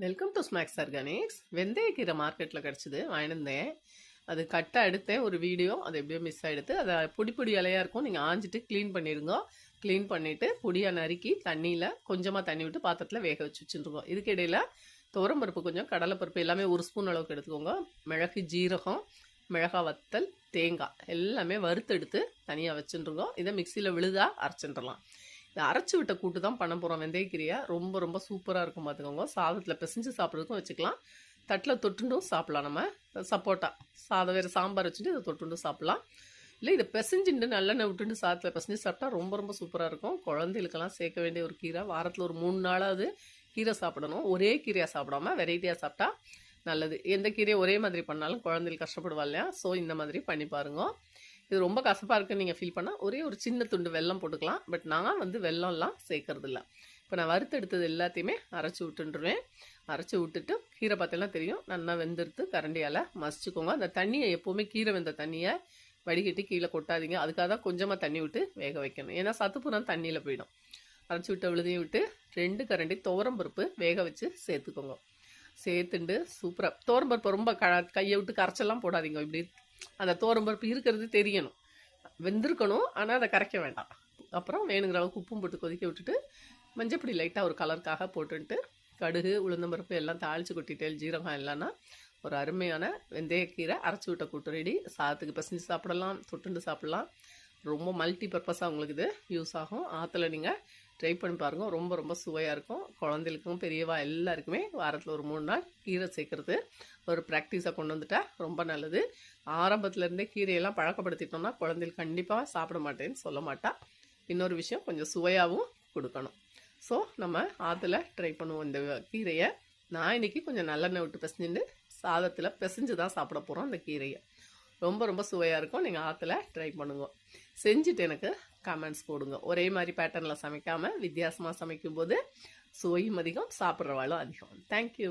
Welcome to snacks organics. வெந்தயக்கீரை மார்க்கெட்டில் கிடச்சிது, வாங்கியிருந்தேன். அது கட்டை எடுத்தேன் ஒரு வீடியோ, அது எப்படியோ மிஸ் ஆகிடுது. அதை பொடி பொடி இலையாக இருக்கும், நீங்கள் ஆஞ்சிட்டு க்ளீன் பண்ணிடுங்க. க்ளீன் பண்ணிவிட்டு பொடியாக நறுக்கி தண்ணியில் கொஞ்சமாக தண்ணி விட்டு பாத்திரத்தில் வேக வச்சு வச்சுருக்கோம். இதுக்கு இடையில் துவரம்பருப்பு கொஞ்சம், கடலைப்பருப்பு எல்லாமே ஒரு ஸ்பூன் அளவுக்கு எடுத்துக்கோங்க. மிளகு, ஜீரகம், மிளகாய் வத்தல், தேங்காய் எல்லாமே வறுத்தெடுத்து தனியாக வச்சுருக்கோம். இதை மிக்சியில் விழுதா அரைச்சிட்டுலாம். இதை அரைச்சி விட்ட கூட்டு தான் பண்ண போகிறோம். வெந்தயக்கீரையா ரொம்ப ரொம்ப சூப்பராக இருக்கும், பார்த்துக்கோங்க. சாதத்தில் பிசைஞ்சு சாப்பிட்றதுக்கும் வச்சுக்கலாம், தட்டில் தொட்டுண்டும் சாப்பிட்லாம். நம்ம சப்போட்டா சாதம் வேறு சாம்பார் வச்சுட்டு இதை தொட்டுண்டும் சாப்பிட்லாம். இல்லை இதை பிசைஞ்சுட்டு நல்லெண்ணெய் விட்டுட்டு சாதத்தில் பிசைஞ்சு சாப்பிட்டா ரொம்ப ரொம்ப சூப்பராக இருக்கும். குழந்தைகளுக்கெல்லாம் சேர்க்க வேண்டிய ஒரு கீரை. வாரத்தில் ஒரு 3 நாளாவது கீரை சாப்பிடணும். ஒரே கீரையாக சாப்பிடாம வெரைட்டியாக சாப்பிட்டா நல்லது. எந்த கீரையை ஒரே மாதிரி பண்ணாலும் குழந்தைகள் கஷ்டப்படுவா இல்லையா? ஸோ இந்த மாதிரி பண்ணி பாருங்க. இது ரொம்ப கசப்பாக இருக்குன்னு நீங்கள் ஃபீல் பண்ணால் ஒரே ஒரு சின்ன துண்டு வெல்லம் போட்டுக்கலாம். பட் நான் வெல்லம்லாம் சேர்க்கறது இல்லை. இப்போ நான் வறுத்தெடுத்தது எல்லாத்தையுமே அரைச்சி விட்டுருவேன். அரைச்சி விட்டுட்டு கீரை பார்த்தீங்கன்னா தெரியும், நல்லா வெந்தெடுத்து கரண்டியால் மசிச்சுக்கோங்க. அந்த தண்ணியை எப்போவுமே கீரை வெந்த தண்ணியை வடிகட்டி கீழே கொட்டாதீங்க. அதுக்காக தான் கொஞ்சமாக தண்ணி விட்டு வேக வைக்கணும். ஏன்னா சத்துப்புறம் தண்ணியில் போயிடும். அரைச்சி விட்ட விழுதையும் விட்டு 2 கரண்டி துவரம்பருப்பு வேக வச்சு சேர்த்துக்கோங்க. சேர்த்துண்டு சூப்பராக துவரம்பருப்பு ரொம்ப கையை விட்டு கரைச்செல்லாம் போடாதீங்க. இப்படி அந்த துவரம்பருப்பு இருக்கிறது தெரியணும், வெந்திருக்கணும். ஆனால் அதை கரைக்க வேண்டாம். அப்புறம் வேணுங்கிற அளவுக்கு உப்பும் போட்டு கொதிக்க விட்டுட்டு மஞ்சப்பொடி லைட்டாக ஒரு கலருக்காக போட்டுட்டு கடுகு, உளுந்தம்பருப்பு எல்லாம் தாளித்து கொட்டிட்டு ஜீரகம் இல்லைன்னா ஒரு அருமையான வெந்தயக்கீரை அரைச்சி விட்ட கூட்டு ரெடி. சாதத்துக்கு பிசைஞ்சு சாப்பிடலாம், தொட்டுண்டு சாப்பிடலாம். ரொம்ப மல்டி பர்பஸாக உங்களுக்கு இது யூஸ் ஆகும். ஆற்றுல நீங்கள் ட்ரை பண்ணி பாருங்கள், ரொம்ப ரொம்ப சுவையாக இருக்கும். குழந்தைகளுக்கும் பெரியவா எல்லாருக்குமே வாரத்தில் ஒரு 3 நாள் கீரை சேர்க்குறது ஒரு ப்ராக்டிஸாக கொண்டு வந்துட்டா ரொம்ப நல்லது. ஆரம்பத்துலேருந்தே கீரையெல்லாம் பழக்கப்படுத்திட்டோம்னா குழந்தைகள் கண்டிப்பாக சாப்பிட மாட்டேன்னு சொல்ல மாட்டா. இன்னொரு விஷயம், கொஞ்சம் சுவையாகவும் கொடுக்கணும். ஸோ நம்ம ஆற்றுல ட்ரை பண்ணுவோம் இந்த கீரையை. நான் இன்றைக்கி கொஞ்சம் நல்லெண்ணெய் விட்டு பிசைஞ்சுட்டு சாதத்தில் பிசைஞ்சு தான் சாப்பிட போகிறோம் இந்த கீரையை. ரொம்ப ரொம்ப சுவையாக இருக்கும். நீங்கள் ஆற்றுல ட்ரை பண்ணுங்க. செஞ்சுட்டு எனக்கு கமெண்ட்ஸ் போடுங்க. ஒரே மாதிரி பேட்டர்னில் சமைக்காமல் வித்தியாசமாக சமைக்கும்போது சுவையும் அதிகம், சாப்பிட்றவாளும் அதிகம். தேங்க்யூ.